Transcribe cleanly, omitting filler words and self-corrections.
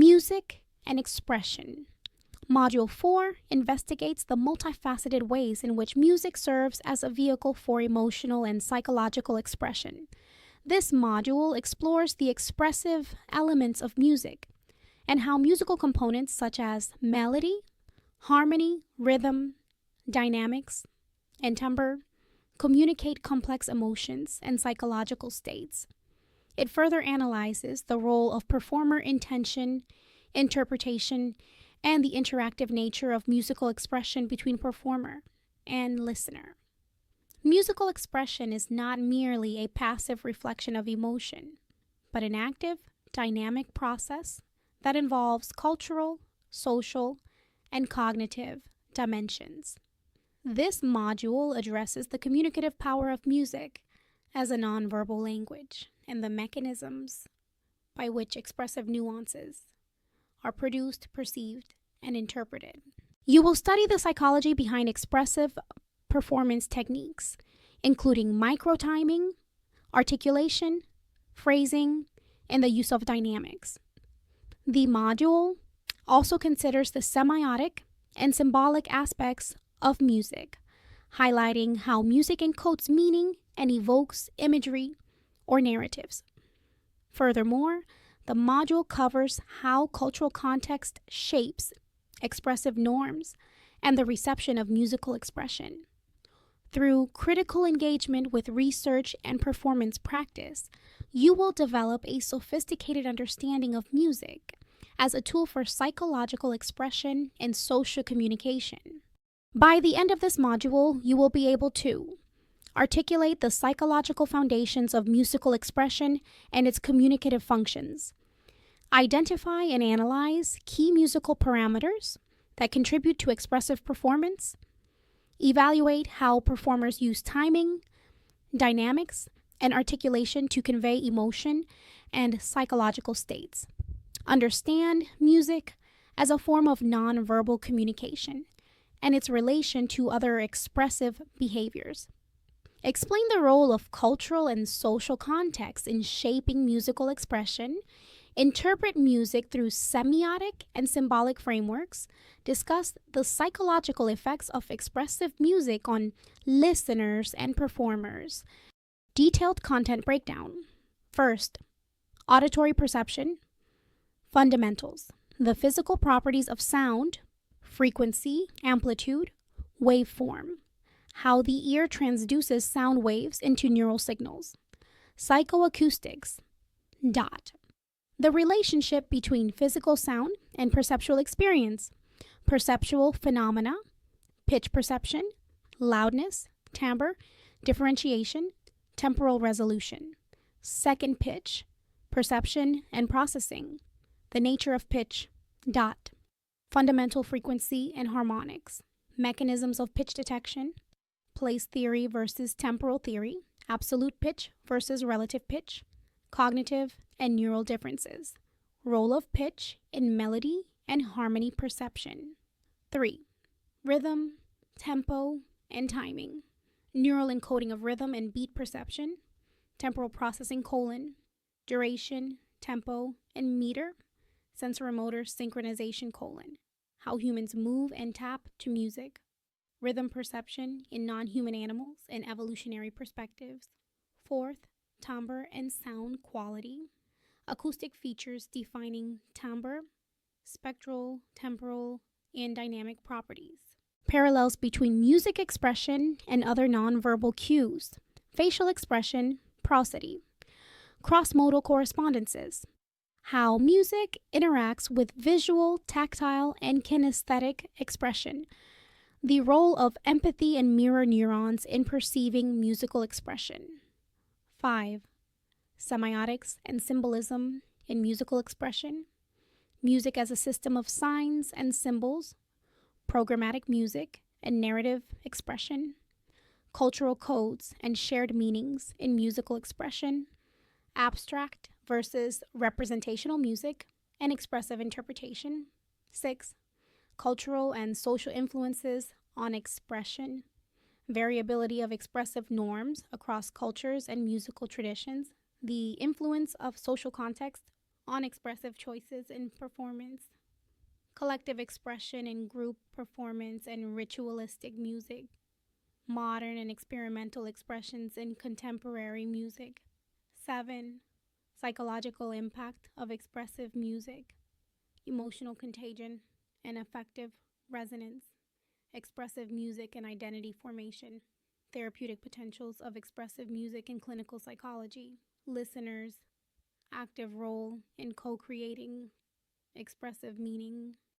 Music and expression. Module 4 investigates the multifaceted ways in which music serves as a vehicle for emotional and psychological expression. This module explores the expressive elements of music and how musical components such as melody, harmony, rhythm, dynamics, and timbre communicate complex emotions and psychological states. It further analyzes the role of performer intention, interpretation, and the interactive nature of musical expression between performer and listener. Musical expression is not merely a passive reflection of emotion, but an active, dynamic process that involves cultural, social, and cognitive dimensions. This module addresses the communicative power of music as a nonverbal language and the mechanisms by which expressive nuances are produced, perceived, and interpreted. You will study the psychology behind expressive performance techniques, including microtiming, articulation, phrasing, and the use of dynamics. The module also considers the semiotic and symbolic aspects of music, highlighting how music encodes meaning and evokes imagery or narratives. Furthermore, the module covers how cultural context shapes expressive norms and the reception of musical expression. Through critical engagement with research and performance practice, you will develop a sophisticated understanding of music as a tool for psychological expression and social communication. By the end of this module, you will be able to articulate the psychological foundations of musical expression and its communicative functions, identify and analyze key musical parameters that contribute to expressive performance, evaluate how performers use timing, dynamics, and articulation to convey emotion and psychological states, understand music as a form of nonverbal communication and its relation to other expressive behaviors. Explain the role of cultural and social context in shaping musical expression. Interpret music through semiotic and symbolic frameworks. Discuss the psychological effects of expressive music on listeners and performers. Detailed content breakdown. First, auditory perception. Fundamentals. The physical properties of sound, frequency, amplitude, waveform. How the ear transduces sound waves into neural signals. Psychoacoustics. Dot. The relationship between physical sound and perceptual experience. Perceptual phenomena. Pitch perception. Loudness. Timbre. Differentiation. Temporal resolution. Second pitch. Perception and processing. The nature of pitch. Dot. Fundamental frequency and harmonics. Mechanisms of pitch detection. Place theory versus temporal theory, absolute pitch versus relative pitch, cognitive and neural differences, role of pitch in melody and harmony perception. 3. Rhythm, tempo, and timing, neural encoding of rhythm and beat perception, temporal processing : duration, tempo, and meter, sensoromotor synchronization : how humans move and tap to music. Rhythm perception in non-human animals and evolutionary perspectives. 4th, timbre and sound quality. Acoustic features defining timbre, spectral, temporal, and dynamic properties. Parallels between music expression and other nonverbal cues. Facial expression, prosody. Cross-modal correspondences. How music interacts with visual, tactile, and kinesthetic expression. The role of empathy and mirror neurons in perceiving musical expression. 5. Semiotics and symbolism in musical expression. Music as a system of signs and symbols. Programmatic music and narrative expression. Cultural codes and shared meanings in musical expression. Abstract versus representational music and expressive interpretation. 6. Cultural and social influences on expression, variability of expressive norms across cultures and musical traditions, the influence of social context on expressive choices in performance, collective expression in group performance and ritualistic music, modern and experimental expressions in contemporary music. 7. Psychological impact of expressive music, emotional contagion and affective resonance, expressive music and identity formation, therapeutic potentials of expressive music in clinical psychology, listeners' active role in co-creating expressive meaning